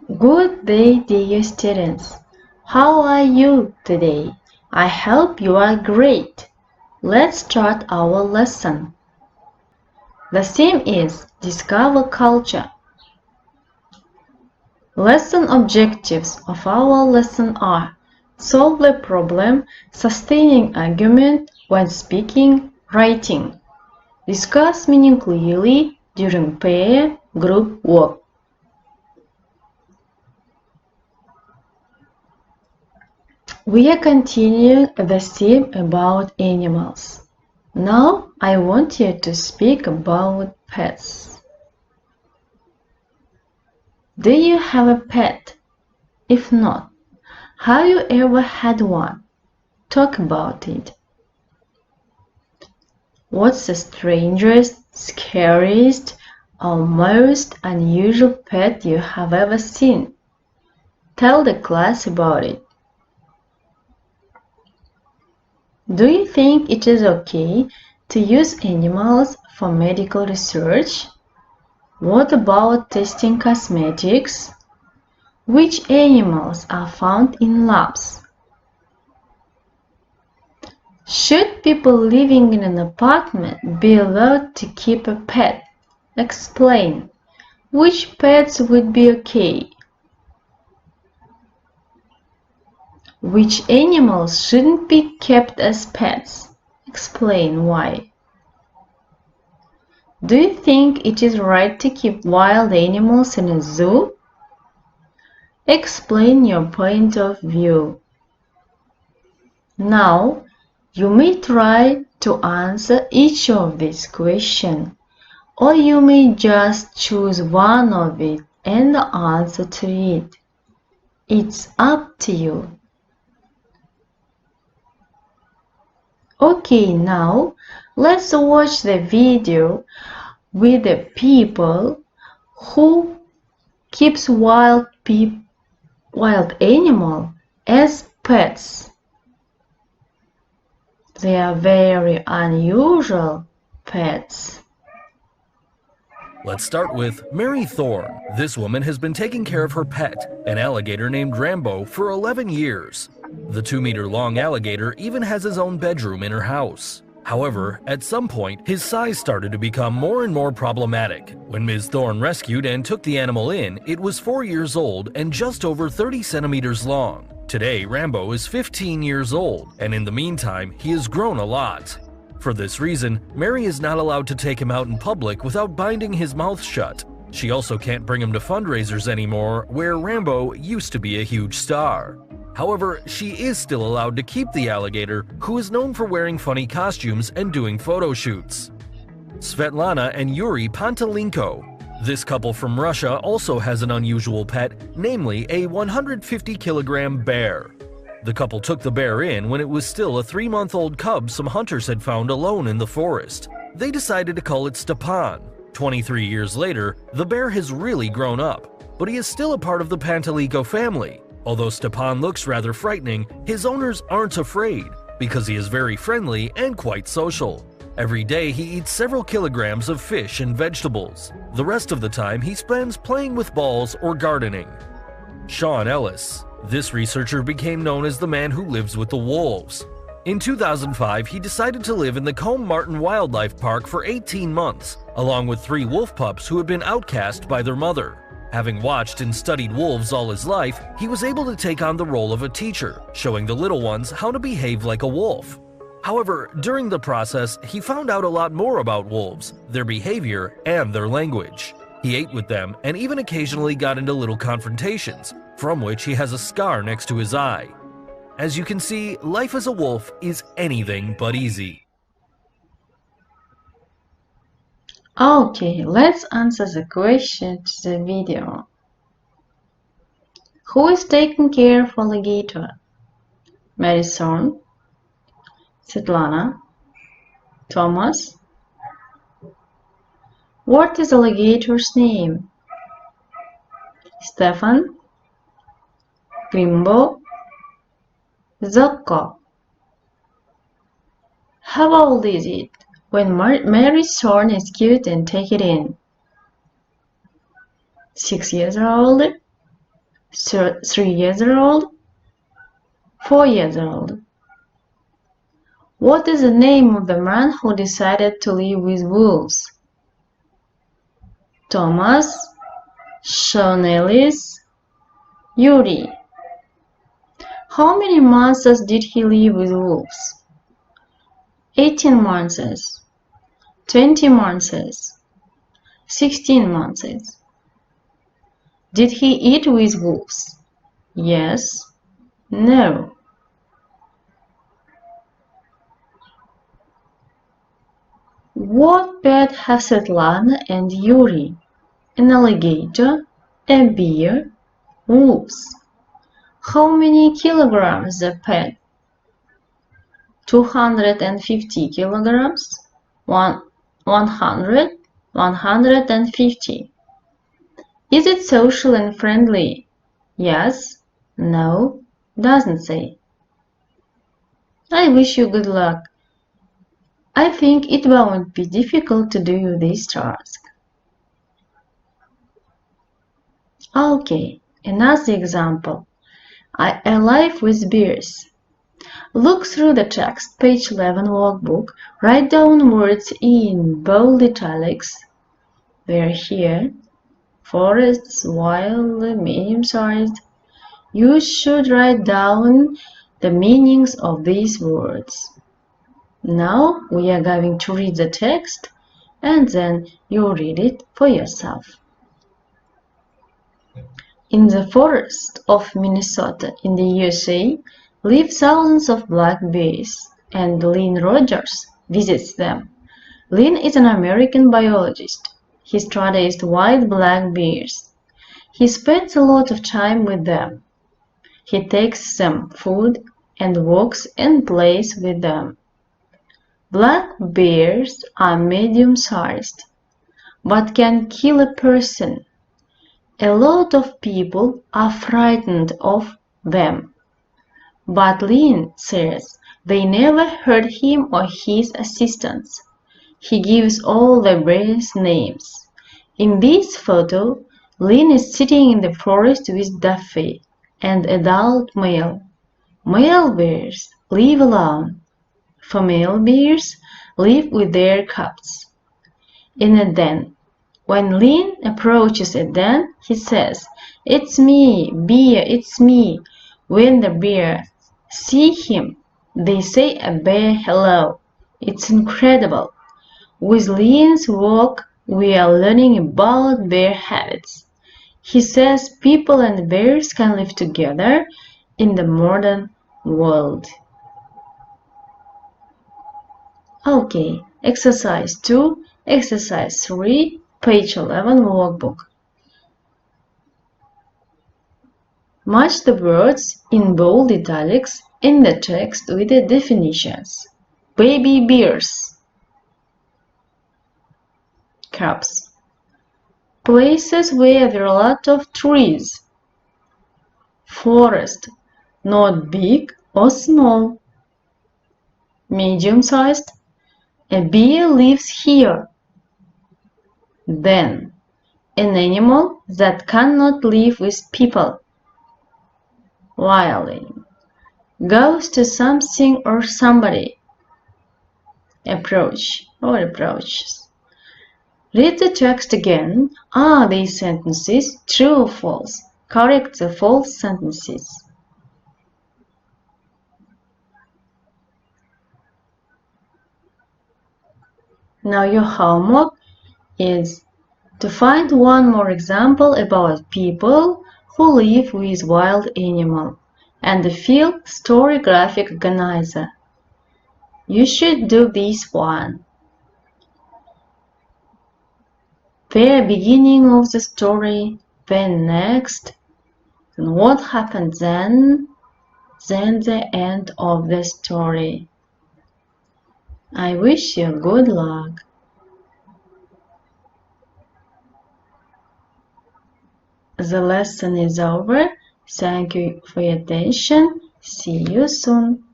Good day, dear students. How are you today? I hope you are great. Let's start our lesson. The theme is Discover Culture. Lesson objectives of our lesson are solve the problem, sustaining argument when speaking, writing. Discuss meaning clearly during pair group work. We are continuing the theme about animals. Now I want you to speak about pets. Do you have a pet? If not, have you ever had one? Talk about it. What's the strangest, scariest, or most unusual pet you have ever seen? Tell the class about it. Do you think it is okay to use animals for medical research? What about testing cosmetics? Which animals are found in labs? Should people living in an apartment be allowed to keep a pet? Explain. Which pets would be okay? Which animals shouldn't be kept as pets? Explain why. Do you think it is right to keep wild animals in a zoo? Explain your point of view. Now, you may try to answer each of these questions, or you may just choose one of it and answer to it. It's up to you. Okay, now let's watch the video with the people who keeps wild animal as pets. They are very unusual pets. Let's start with Mary Thorne. This woman has been taking care of her pet, an alligator named Rambo, for 11 years. The 2-meter-long alligator even has his own bedroom in her house. However, at some point, his size started to become more and more problematic. When Ms. Thorne rescued and took the animal in, it was 4 years old and just over 30 centimeters long. Today, Rambo is 15 years old, and in the meantime, he has grown a lot. For this reason, Mary is not allowed to take him out in public without binding his mouth shut. She also can't bring him to fundraisers anymore, where Rambo used to be a huge star. However, she is still allowed to keep the alligator, who is known for wearing funny costumes and doing photo shoots. Svetlana and Yuri Pantelenko. This couple from Russia also has an unusual pet, namely a 150-kilogram bear. The couple took the bear in when it was still a 3-month-old cub some hunters had found alone in the forest. They decided to call it Stepan. 23 years later, the bear has really grown up, but he is still a part of the Pantelenko family. Although Stepan looks rather frightening, his owners aren't afraid because he is very friendly and quite social. Every day he eats several kilograms of fish and vegetables. The rest of the time he spends playing with balls or gardening. Sean Ellis. This researcher became known as the man who lives with the wolves. In 2005, he decided to live in the Combe Martin Wildlife Park for 18 months, along with 3 wolf pups who had been outcast by their mother. Having watched and studied wolves all his life, he was able to take on the role of a teacher, showing the little ones how to behave like a wolf. However, during the process, he found out a lot more about wolves, their behavior, and their language. He ate with them and even occasionally got into little confrontations, from which he has a scar next to his eye. As you can see, life as a wolf is anything but easy. Okay, let's answer the question to the video. Who is taking care of alligator? Mary Thorne, Svetlana, Thomas. What is alligator's name? Stefan, Grimbo, Zocco. How old is it when Mary Thorne is cute and take it in? 6 years old? 3 years old? 4 years old? What is the name of the man who decided to live with wolves? Thomas, Sean Ellis, Yuri. How many months did he live with wolves? 18 months, 20 months, 16 months. Did he eat with wolves? Yes, no. What pet have Svetlana and Yuri? An alligator, a bear, wolves. How many kilograms the pet? 250 kilograms, 100, 150. Is it social and friendly? Yes, no, doesn't say. I wish you good luck. I think it won't be difficult to do this task. Okay, another example. I live with bears. Look through the text, page 11 workbook, write down words in bold italics. They're here. Forests, wild, medium-sized. You should write down the meanings of these words. Now we are going to read the text and then you read it for yourself. In the forest of Minnesota in the USA live thousands of black bears, and Lynn Rogers visits them. Lynn is an American biologist. He studies white black bears. He spends a lot of time with them. He takes them food and walks and plays with them. Black bears are medium-sized, but can kill a person. A lot of people are frightened of them. But Lynn says they never hurt him or his assistants. He gives all the bears names. In this photo, Lynn is sitting in the forest with Duffy, an adult male. Male bears live alone. Female bears live with their cubs in a den. When Lynn approaches a den, he says, "It's me, bear, it's me." When the bears see him, they say a bear hello. It's incredible. With Lynn's work, we are learning about bear habits. He says people and bears can live together in the modern world. Okay, exercise 2, exercise 3, page 11 workbook. Match the words in bold italics in the text with the definitions. Baby bears, cubs, places where there are a lot of trees, forest, not big or small, medium-sized, a bear lives here. Then, an animal that cannot live with people. Violin, goes to something or somebody. Approach or approaches. Read the text again. Are these sentences true or false? Correct the false sentences. Now your homework is to find one more example about people who live with wild animals and fill story graphic organizer. You should do this one. The beginning of the story, then next, and what happened then the end of the story. I wish you good luck. The lesson is over. Thank you for your attention. See you soon.